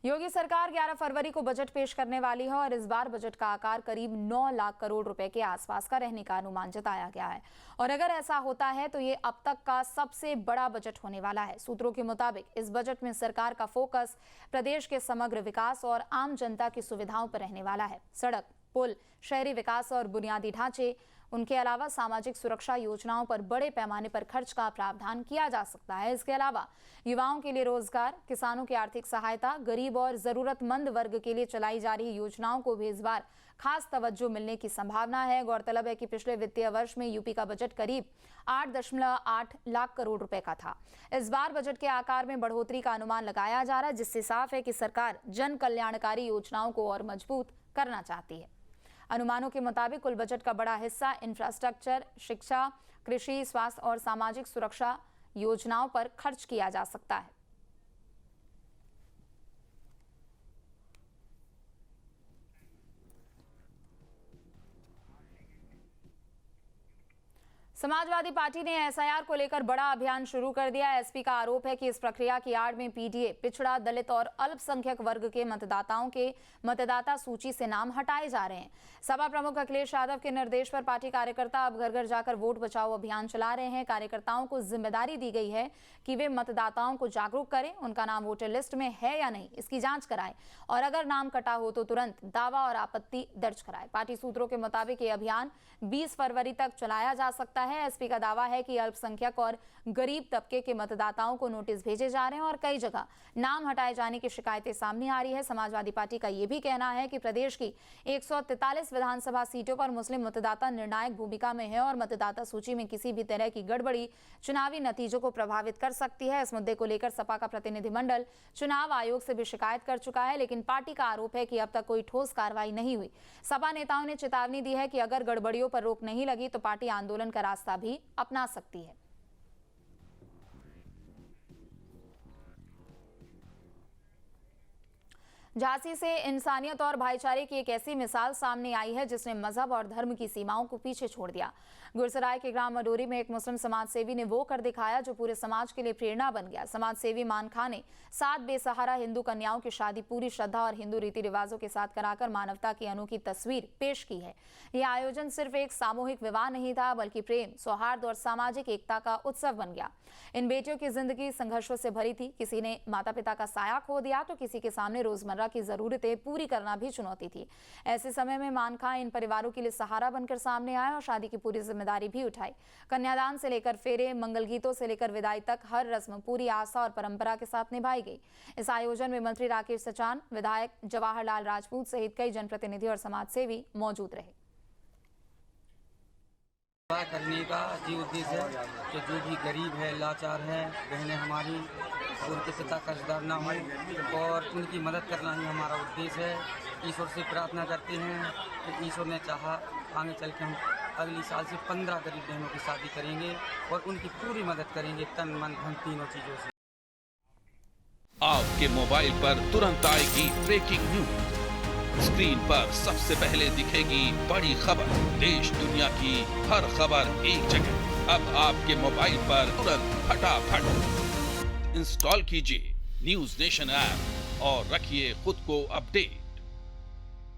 योगी सरकार 11 फरवरी को बजट पेश करने वाली है और इस बार बजट का आकार करीब 9 लाख करोड़ रुपए के आसपास का रहने का अनुमान जताया गया है। और अगर ऐसा होता है तो ये अब तक का सबसे बड़ा बजट होने वाला है। सूत्रों के मुताबिक इस बजट में सरकार का फोकस प्रदेश के समग्र विकास और आम जनता की सुविधाओं पर रहने वाला है। सड़क, पुल, शहरी विकास और बुनियादी ढांचे, उनके अलावा सामाजिक सुरक्षा योजनाओं पर बड़े पैमाने पर खर्च का प्रावधान किया जा सकता है। इसके अलावा युवाओं के लिए रोजगार, किसानों की आर्थिक सहायता, गरीब और जरूरतमंद वर्ग के लिए चलाई जा रही योजनाओं को भी इस बार खास तवज्जो मिलने की संभावना है। गौरतलब है कि पिछले वित्तीय वर्ष में यूपी का बजट करीब 8.8 लाख करोड़ रुपए का था। इस बार बजट के आकार में बढ़ोतरी का अनुमान लगाया जा रहा है, जिससे साफ है कि सरकार जन कल्याणकारी योजनाओं को और मजबूत करना चाहती है। अनुमानों के मुताबिक कुल बजट का बड़ा हिस्सा इंफ्रास्ट्रक्चर, शिक्षा, कृषि, स्वास्थ्य और सामाजिक सुरक्षा योजनाओं पर खर्च किया जा सकता है। समाजवादी पार्टी ने एसआईआर को लेकर बड़ा अभियान शुरू कर दिया है। एसपी का आरोप है कि इस प्रक्रिया की आड़ में पीडीए, पिछड़ा, दलित और अल्पसंख्यक वर्ग के मतदाताओं के मतदाता सूची से नाम हटाए जा रहे हैं। सपा प्रमुख अखिलेश यादव के निर्देश पर पार्टी कार्यकर्ता अब घर घर जाकर वोट बचाओ अभियान चला रहे हैं। कार्यकर्ताओं को जिम्मेदारी दी गई है कि वे मतदाताओं को जागरूक करें, उनका नाम वोटर लिस्ट में है या नहीं इसकी जांच कराएं और अगर नाम कटा हो तो तुरंत दावा और आपत्ति दर्ज कराएं। पार्टी सूत्रों के मुताबिक ये अभियान 20 फरवरी तक चलाया जा सकता है। एसपी का दावा है कि अल्पसंख्यक और गरीब तबके के मतदाताओं को नोटिस भेजे जा रहे हैं और कई जगह नाम हटाए जाने की शिकायतें सामने आ रही है। समाजवादी पार्टी का यह भी कहना है कि प्रदेश की 143 विधानसभा सीटों पर मुस्लिम मतदाता निर्णायक भूमिका में है और मतदाता सूची में किसी भी तरह की गड़बड़ी चुनावी नतीजों को प्रभावित कर सकती है। इस मुद्दे को लेकर सपा का प्रतिनिधिमंडल चुनाव आयोग से भी शिकायत कर चुका है, लेकिन पार्टी का आरोप है कि अब तक कोई ठोस कार्रवाई नहीं हुई। सपा नेताओं ने चेतावनी दी है कि अगर गड़बड़ियों पर रोक नहीं लगी तो पार्टी आंदोलन का रास्ता भी अपना सकती है। झांसी से इंसानियत और भाईचारे की एक ऐसी मिसाल सामने आई है जिसने मजहब और धर्म की सीमाओं को पीछे छोड़ दिया। गुरसराय के ग्राम मडोरी में एक मुस्लिम समाजसेवी ने वो कर दिखाया जो पूरे समाज के लिए प्रेरणा बन गया। समाजसेवी मान खां ने 7 बेसहारा हिंदू कन्याओं की शादी पूरी श्रद्धा और हिंदू रीति रिवाजों के साथ कराकर मानवता की अनोखी तस्वीर पेश की है। यह आयोजन सिर्फ एक सामूहिक विवाह नहीं था, बल्कि प्रेम, सौहार्द और सामाजिक एकता का उत्सव बन गया। इन बेटियों की जिंदगी संघर्षों से भरी थी। किसी ने माता पिता का साया खो दिया तो किसी के सामने रोजमर्रा की जरूरतें पूरी करना भी चुनौती थी। ऐसे समय में मान खां इन परिवारों के लिए सहारा बनकर सामने आए और शादी की पूरी जिम्मेदारी भी उठाई। कन्यादान से लेकर फेरे, मंगल गीतों से लेकर विदाई तक हर रस्म पूरी आस्था और परंपरा के साथ निभाई गई। इस आयोजन में मंत्री राकेश सचान, विधायक जवाहरलाल राजपूत सहित कई जनप्रतिनिधि और समाजसेवी मौजूद रहे। करने का जी उद्देश्य है कि जो भी गरीब है, लाचार है, बहनें हमारी, उनके पिता कर्जदार ना हो और उनकी मदद करना ही हमारा उद्देश्य है। ईश्वर से प्रार्थना करते हैं कि ईश्वर ने चाहा आगे चल के हम अगली साल से 15 गरीब बहनों की शादी करेंगे और उनकी पूरी मदद करेंगे, तन मन धन तीनों चीजों से। आपके मोबाइल पर तुरंत आएगी ब्रेकिंग न्यूज। स्क्रीन पर सबसे पहले दिखेगी बड़ी खबर। देश दुनिया की हर खबर एक जगह। अब आपके मोबाइल पर तुरंत फटाफट इंस्टॉल कीजिए न्यूज नेशन ऐप और रखिए खुद को अपडेट।